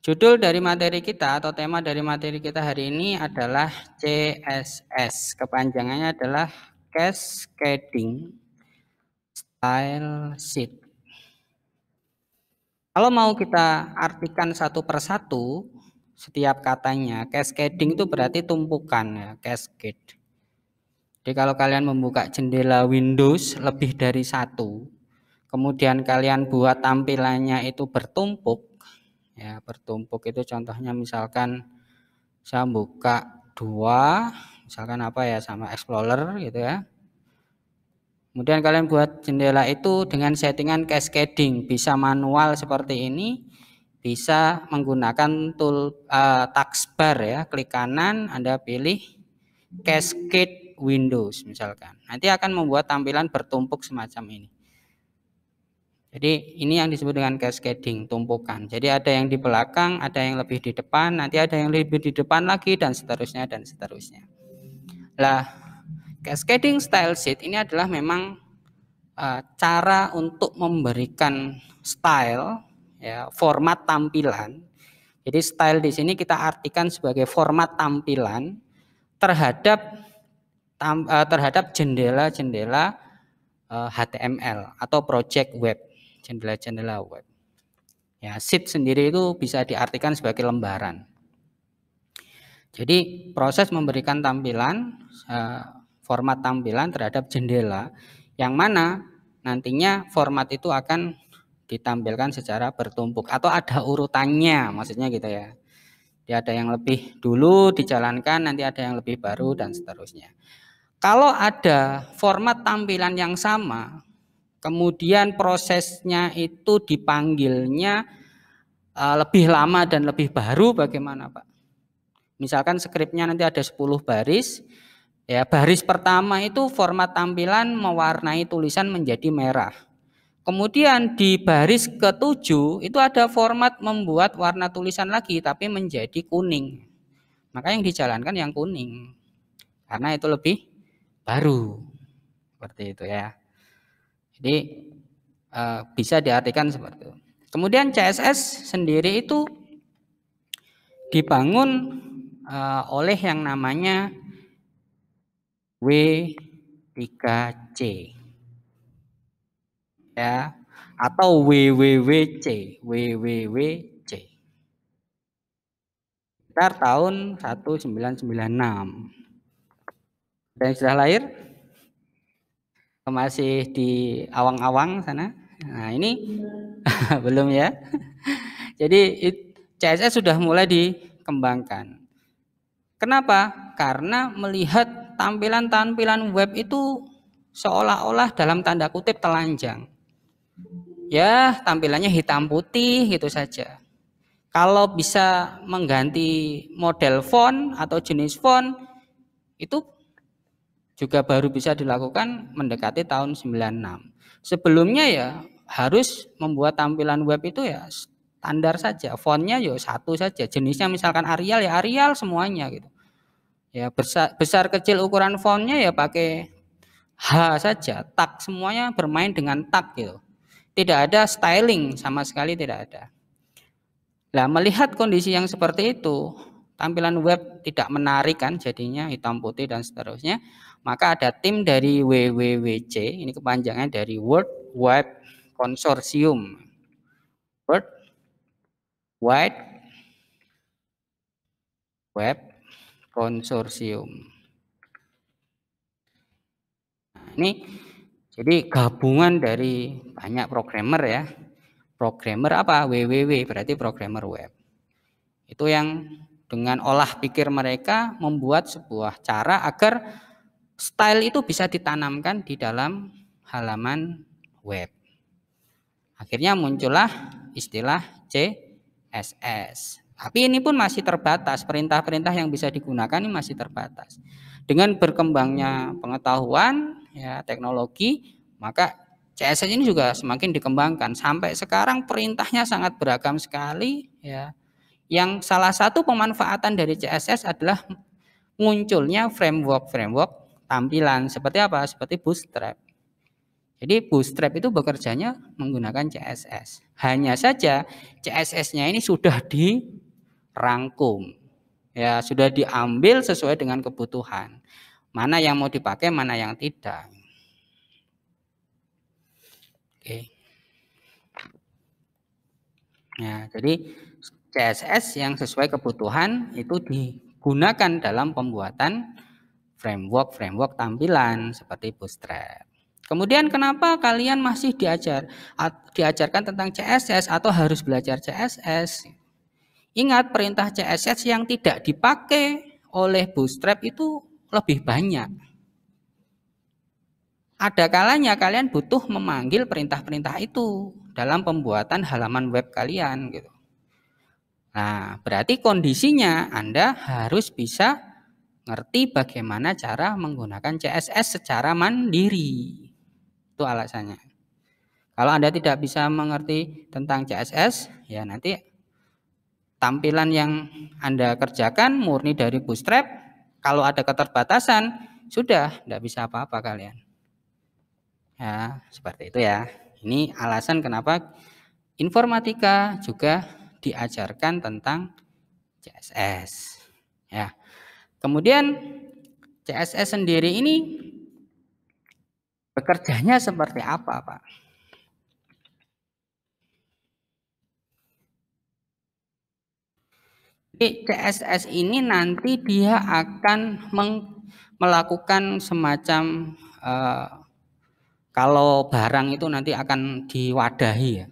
Judul dari materi kita atau tema dari materi kita hari ini adalah CSS. Kepanjangannya adalah Cascading Style Sheet. Kalau mau kita artikan satu persatu setiap katanya, cascading itu berarti tumpukan ya, cascade. Jadi kalau kalian membuka jendela Windows lebih dari satu, kemudian kalian buat tampilannya itu bertumpuk, ya bertumpuk itu contohnya misalkan saya buka dua, misalkan apa ya sama Explorer gitu ya. Kemudian kalian buat jendela itu dengan settingan cascading, bisa manual seperti ini, bisa menggunakan tool taskbar ya, klik kanan Anda pilih Cascade Windows misalkan. Nanti akan membuat tampilan bertumpuk semacam ini. Jadi ini yang disebut dengan cascading, tumpukan. Jadi ada yang di belakang, ada yang lebih di depan, nanti ada yang lebih di depan lagi dan seterusnya dan seterusnya. Lah, cascading style sheet ini adalah memang cara untuk memberikan style ya, format tampilan. Jadi style di sini kita artikan sebagai format tampilan terhadap jendela-jendela HTML atau project web, jendela-jendela web. Ya, sheet sendiri itu bisa diartikan sebagai lembaran. Jadi proses memberikan tampilan, format tampilan terhadap jendela, yang mana nantinya format itu akan ditampilkan secara bertumpuk atau ada urutannya, maksudnya gitu ya. Jadi ada yang lebih dulu dijalankan, nanti ada yang lebih baru dan seterusnya. Kalau ada format tampilan yang sama, kemudian prosesnya itu dipanggilnya lebih lama dan lebih baru, bagaimana Pak? Misalkan skripnya nanti ada 10 baris, ya baris pertama itu format tampilan mewarnai tulisan menjadi merah. Kemudian di baris ke-7 itu ada format membuat warna tulisan lagi tapi menjadi kuning. Maka yang dijalankan yang kuning, karena itu lebih baru. Seperti itu ya. Jadi bisa diartikan seperti itu. Kemudian CSS sendiri itu dibangun oleh yang namanya W3C ya, atau WWWC. Sekitar tahun 1996. Dan sudah lahir? Masih di awang-awang sana. Nah, ini belum ya. Jadi CSS sudah mulai dikembangkan. Kenapa? Karena melihat tampilan-tampilan web itu seolah-olah dalam tanda kutip telanjang. Ya, tampilannya hitam putih gitu saja. Kalau bisa mengganti model font atau jenis font itu juga baru bisa dilakukan mendekati tahun 96. Sebelumnya ya harus membuat tampilan web itu ya standar saja, fontnya ya satu saja, jenisnya misalkan Arial ya Arial semuanya gitu. Ya besar kecil ukuran fontnya ya pakai H saja, tag semuanya bermain dengan tag gitu. Tidak ada styling sama sekali, tidak ada. Nah, melihat kondisi yang seperti itu, tampilan web tidak menarik kan jadinya hitam putih dan seterusnya, maka ada tim dari WWWC, ini kepanjangan dari World Wide Consortium. World Wide Web Consortium. Nah, ini jadi gabungan dari banyak programmer ya. Programmer apa? WWW berarti programmer web. Itu yang dengan olah pikir mereka membuat sebuah cara agar style itu bisa ditanamkan di dalam halaman web. Akhirnya muncullah istilah CSS. Tapi ini pun masih terbatas, perintah-perintah yang bisa digunakan ini masih terbatas. Dengan berkembangnya pengetahuan, ya, teknologi, maka CSS ini juga semakin dikembangkan. Sampai sekarang perintahnya sangat beragam sekali, ya. Yang salah satu pemanfaatan dari CSS adalah munculnya framework tampilan seperti apa? Seperti Bootstrap. Jadi Bootstrap itu bekerjanya menggunakan CSS. Hanya saja CSS-nya ini sudah dirangkum. Ya, sudah diambil sesuai dengan kebutuhan. Mana yang mau dipakai, mana yang tidak. Oke. Ya, jadi CSS yang sesuai kebutuhan itu digunakan dalam pembuatan framework tampilan seperti Bootstrap. Kemudian kenapa kalian masih diajarkan tentang CSS atau harus belajar CSS? Ingat, perintah CSS yang tidak dipakai oleh Bootstrap itu lebih banyak. Ada kalanya kalian butuh memanggil perintah-perintah itu dalam pembuatan halaman web kalian gitu. Nah, berarti kondisinya Anda harus bisa ngerti bagaimana cara menggunakan CSS secara mandiri. Itu alasannya. Kalau Anda tidak bisa mengerti tentang CSS, ya nanti tampilan yang Anda kerjakan murni dari Bootstrap, kalau ada keterbatasan, sudah tidak bisa apa-apa kalian. Ya, seperti itu ya. Ini alasan kenapa informatika juga diajarkan tentang CSS. Ya. Kemudian CSS sendiri ini bekerjanya seperti apa, Pak? Jadi CSS ini nanti dia akan melakukan semacam kalau barang itu nanti akan diwadahi ya.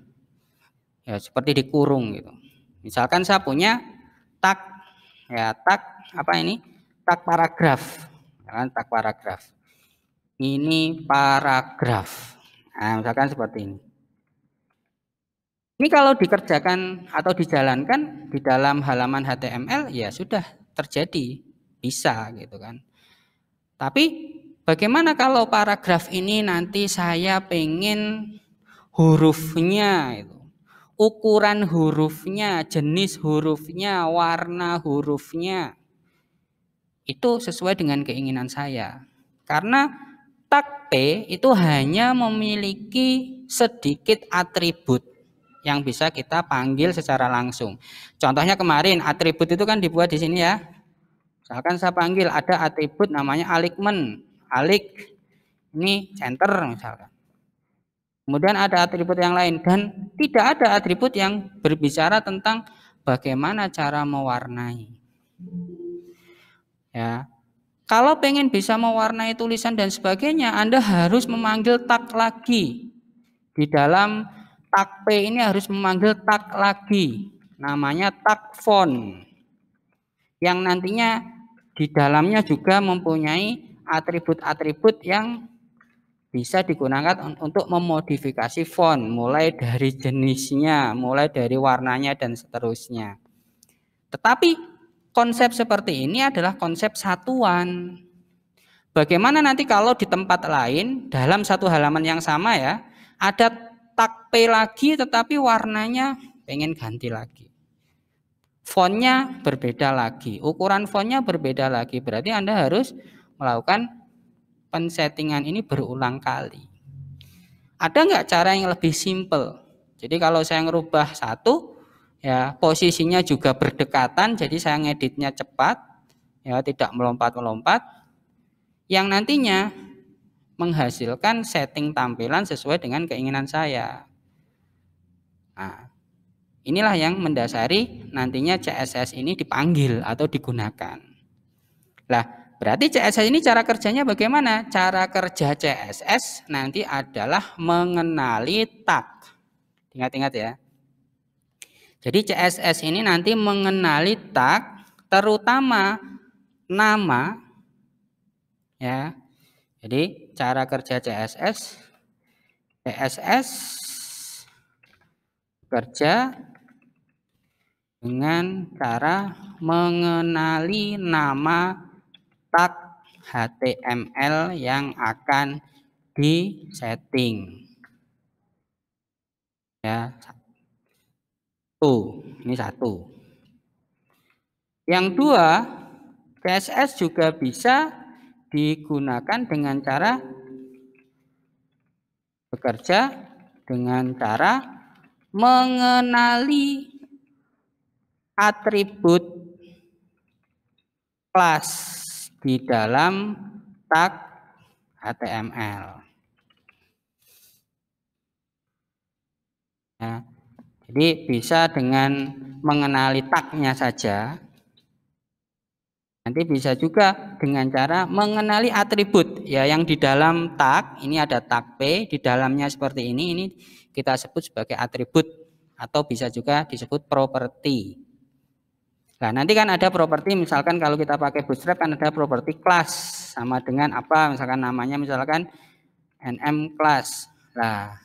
Ya, seperti dikurung gitu. Misalkan saya punya tag ya, tag apa ini? Tag paragraf. Ya, tag paragraf. Ini paragraf. Nah, misalkan seperti ini. Ini kalau dikerjakan atau dijalankan di dalam halaman HTML ya sudah terjadi, bisa gitu kan. Tapi bagaimana kalau paragraf ini nanti saya pengen hurufnya itu, ukuran hurufnya, jenis hurufnya, warna hurufnya itu sesuai dengan keinginan saya. Karena tag P itu hanya memiliki sedikit atribut yang bisa kita panggil secara langsung. Contohnya kemarin atribut itu kan dibuat di sini ya. Misalkan saya panggil ada atribut namanya alignment. Alik ini center misalkan. Kemudian ada atribut yang lain dan tidak ada atribut yang berbicara tentang bagaimana cara mewarnai. Ya. Kalau pengen bisa mewarnai tulisan dan sebagainya, Anda harus memanggil tag lagi. Di dalam tag P ini harus memanggil tag lagi, namanya tag font, yang nantinya di dalamnya juga mempunyai atribut-atribut yang bisa digunakan untuk memodifikasi font, mulai dari jenisnya, mulai dari warnanya dan seterusnya. Tetapi konsep seperti ini adalah konsep satuan. Bagaimana nanti kalau di tempat lain dalam satu halaman yang sama ya, ada tag P lagi tetapi warnanya pengen ganti lagi. Fontnya berbeda lagi, ukuran fontnya berbeda lagi. Berarti Anda harus melakukan pensettingan ini berulang kali. Ada nggak cara yang lebih simple? Jadi kalau saya ngerubah satu, ya posisinya juga berdekatan, jadi saya ngeditnya cepat, ya tidak melompat-melompat, yang nantinya menghasilkan setting tampilan sesuai dengan keinginan saya. Nah, inilah yang mendasari nantinya CSS ini dipanggil atau digunakan. Lah, berarti CSS ini cara kerjanya bagaimana? Cara kerja CSS nanti adalah mengenali tag. Ingat-ingat ya. Jadi CSS ini nanti mengenali tag, terutama nama, ya. Jadi cara kerja CSS kerja dengan cara mengenali nama tag HTML yang akan disetting. Ya, ini satu. Yang dua, CSS juga bisa digunakan dengan cara bekerja dengan cara mengenali atribut kelas di dalam tag HTML. Ya, jadi bisa dengan mengenali tagnya saja. Nanti bisa juga dengan cara mengenali atribut ya yang di dalam tag. Ini ada tag P, di dalamnya seperti ini kita sebut sebagai atribut atau bisa juga disebut properti. Nah, nanti kan ada properti, misalkan kalau kita pakai Bootstrap kan ada properti class sama dengan apa, misalkan namanya misalkan nm class. Nah,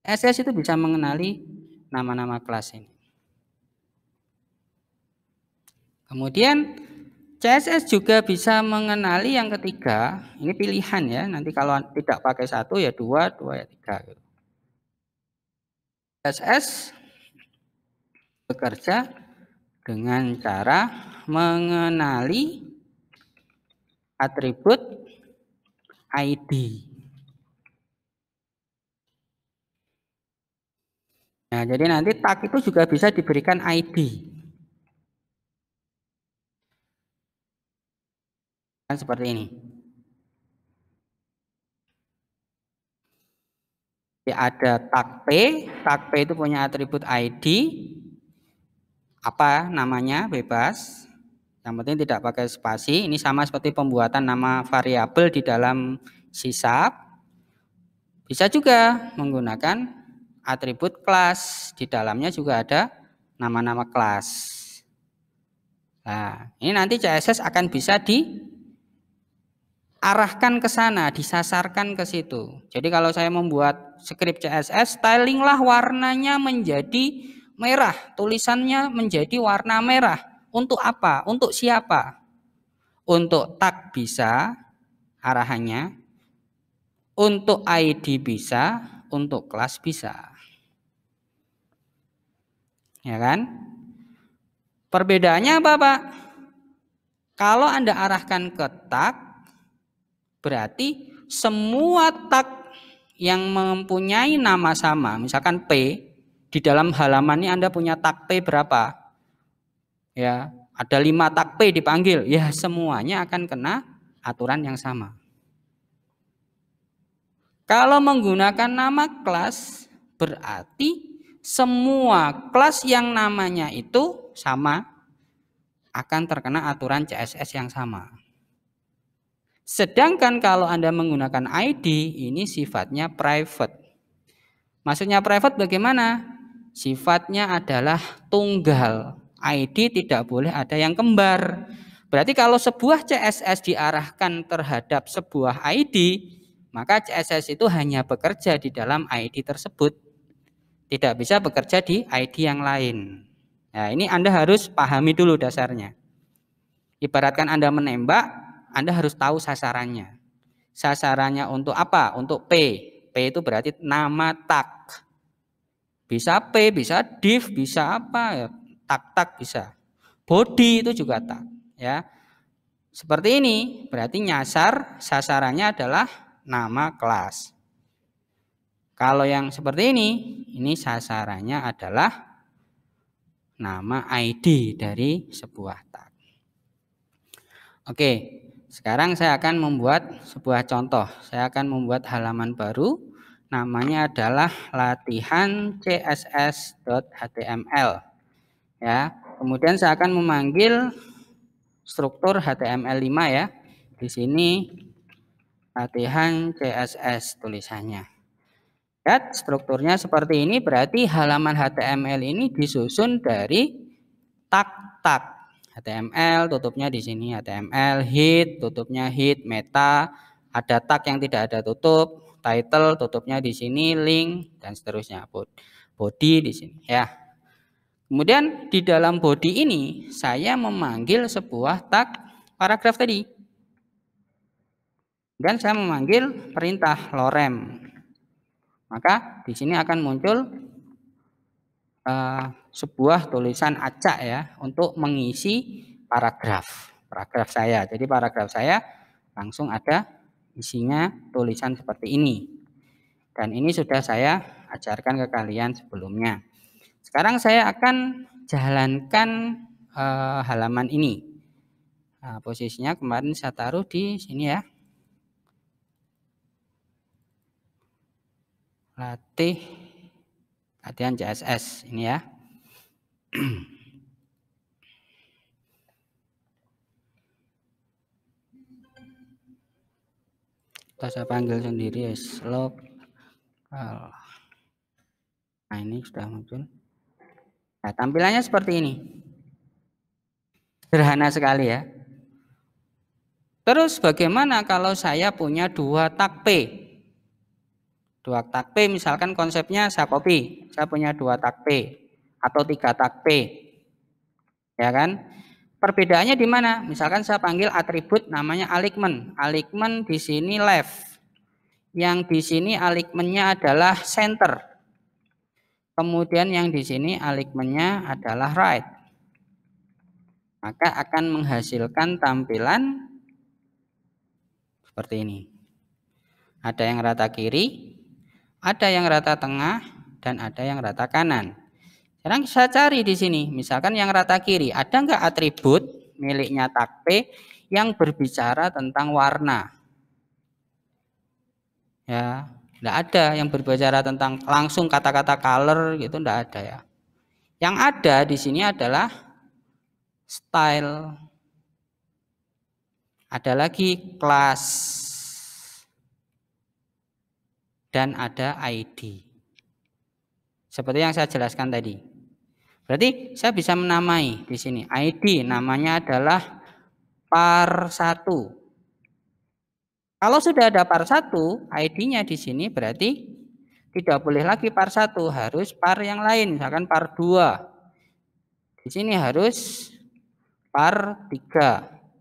CSS itu bisa mengenali nama-nama kelas ini. Kemudian CSS juga bisa mengenali yang ketiga, ini pilihan ya, nanti kalau tidak pakai 1 ya 2, 2 ya 3. CSS bekerja dengan cara mengenali atribut ID. Nah, jadi nanti tag itu juga bisa diberikan ID. Seperti ini. Jadi ada tag P itu punya atribut ID, apa namanya bebas, yang penting tidak pakai spasi. Ini sama seperti pembuatan nama variabel di dalam C#. Bisa juga menggunakan atribut kelas, di dalamnya juga ada nama-nama kelas. Nah, ini nanti CSS akan bisa arahkan ke sana, disasarkan ke situ. Jadi kalau saya membuat skrip CSS, stylinglah warnanya menjadi merah, tulisannya menjadi warna merah. Untuk apa? Untuk siapa? Untuk tag bisa arahannya, untuk ID bisa, untuk kelas bisa. Ya kan? Perbedaannya apa, Pak? Kalau Anda arahkan ke tag, berarti semua tag yang mempunyai nama sama, misalkan P, di dalam halaman ini Anda punya tag P berapa? Ya, ada 5 tag P dipanggil, ya semuanya akan kena aturan yang sama. Kalau menggunakan nama kelas, berarti semua kelas yang namanya itu sama akan terkena aturan CSS yang sama. Sedangkan kalau Anda menggunakan ID, ini sifatnya private. Maksudnya private bagaimana? Sifatnya adalah tunggal. ID tidak boleh ada yang kembar. Berarti kalau sebuah CSS diarahkan terhadap sebuah ID, maka CSS itu hanya bekerja di dalam ID tersebut. Tidak bisa bekerja di ID yang lain. Nah, ini Anda harus pahami dulu dasarnya. Ibaratkan Anda menembak, Anda harus tahu sasarannya. Sasarannya untuk apa? Untuk P. P itu berarti nama tag. Bisa P, bisa div, bisa apa ya? Tag bisa. Body itu juga tag, ya. Seperti ini, berarti nyasar sasarannya adalah nama kelas. Kalau yang seperti ini sasarannya adalah nama ID dari sebuah tag. Oke, sekarang saya akan membuat sebuah contoh. Saya akan membuat halaman baru, namanya adalah latihan css.html. Ya, kemudian saya akan memanggil struktur HTML5 ya. Di sini latihan CSS tulisannya. Lihat strukturnya seperti ini, berarti halaman HTML ini disusun dari tag-tag. HTML tutupnya di sini HTML, hit tutupnya hit, meta ada tag yang tidak ada tutup, title tutupnya di sini, link dan seterusnya, body di sini ya. Kemudian di dalam body ini saya memanggil sebuah tag paragraf tadi. Dan saya memanggil perintah lorem. Maka di sini akan muncul sebuah tulisan acak ya untuk mengisi paragraf saya. Jadi paragraf saya langsung ada isinya tulisan seperti ini. Dan ini sudah saya ajarkan ke kalian sebelumnya. Sekarang saya akan jalankan halaman ini. Nah, posisinya kemarin saya taruh di sini ya. Latihan CSS ini ya. Saya panggil sendiri slog. Nah, ini sudah muncul. Nah, tampilannya seperti ini. Sederhana sekali ya. Terus bagaimana kalau saya punya 2 tag P? 2 tag P misalkan konsepnya saya copy. Saya punya 2 tag P atau 3 tag P. Ya kan? Perbedaannya di mana? Misalkan saya panggil atribut namanya alignment. Alignment di sini left. Yang di sini alignment-nya adalah center. Kemudian yang di sini alignment-nya adalah right. Maka akan menghasilkan tampilan seperti ini. Ada yang rata kiri, ada yang rata tengah, dan ada yang rata kanan. Sekarang saya cari di sini, misalkan yang rata kiri, ada nggak atribut miliknya tag P yang berbicara tentang warna? Ya, nggak ada yang berbicara tentang langsung kata-kata color gitu, nggak ada ya. Yang ada di sini adalah style, ada lagi class, dan ada ID. Seperti yang saya jelaskan tadi. Berarti saya bisa menamai di sini. ID namanya adalah par1. Kalau sudah ada par1, ID-nya di sini berarti tidak boleh lagi par1, harus par yang lain, misalkan par2. Di sini harus par3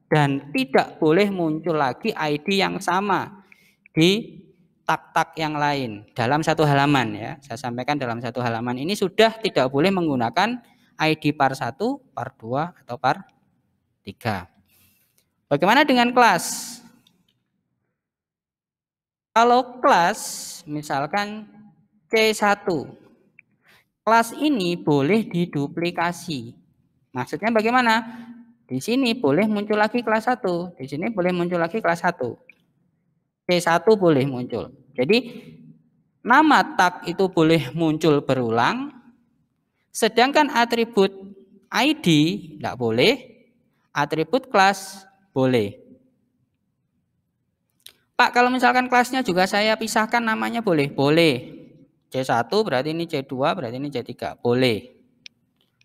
dan tidak boleh muncul lagi ID yang sama di tag-tag yang lain dalam satu halaman ya. Saya sampaikan dalam satu halaman ini sudah tidak boleh menggunakan ID par1, par2 atau par3. Bagaimana dengan kelas? Kalau kelas misalkan C1. Kelas ini boleh diduplikasi. Maksudnya bagaimana? Di sini boleh muncul lagi kelas 1, di sini boleh muncul lagi kelas 1. C1 boleh muncul. Jadi nama tag itu boleh muncul berulang, sedangkan atribut ID tidak boleh, atribut kelas boleh. Pak, kalau misalkan kelasnya juga saya pisahkan namanya boleh? Boleh. C1 berarti ini C2, berarti ini C3. Boleh.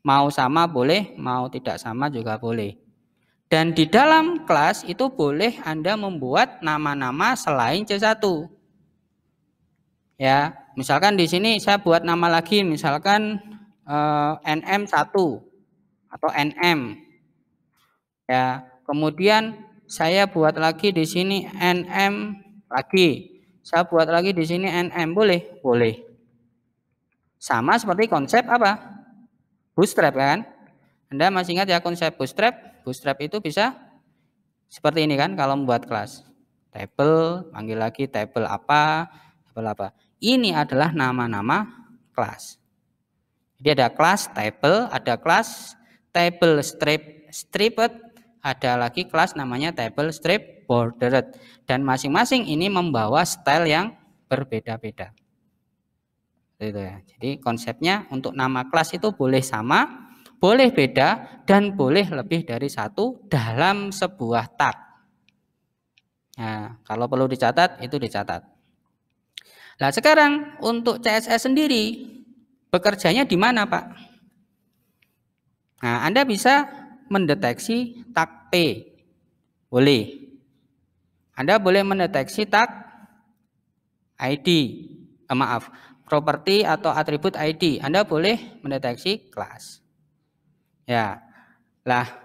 Mau sama boleh, mau tidak sama juga boleh. Dan di dalam kelas itu boleh Anda membuat nama-nama selain C1. Ya, misalkan di sini saya buat nama lagi, misalkan NM1 atau NM. Ya, kemudian saya buat lagi di sini NM lagi. Saya buat lagi di sini NM, boleh? Boleh. Sama seperti konsep apa? Bootstrap kan? Anda masih ingat ya konsep bootstrap? Bootstrap itu bisa seperti ini kan kalau membuat kelas. Table, panggil lagi table apa, table apa. Ini adalah nama-nama kelas. Jadi ada kelas table, ada kelas table stripped, ada lagi kelas namanya table strip bordered, dan masing-masing ini membawa style yang berbeda-beda. Gitu ya. Jadi konsepnya untuk nama kelas itu boleh sama, boleh beda, dan boleh lebih dari satu dalam sebuah tag. Nah, kalau perlu dicatat itu dicatat. Nah, sekarang untuk CSS sendiri bekerjanya di mana, Pak? Nah, Anda bisa mendeteksi tag P. Boleh. Anda boleh mendeteksi tag ID. Properti atau atribut ID. Anda boleh mendeteksi kelas. Ya. Lah,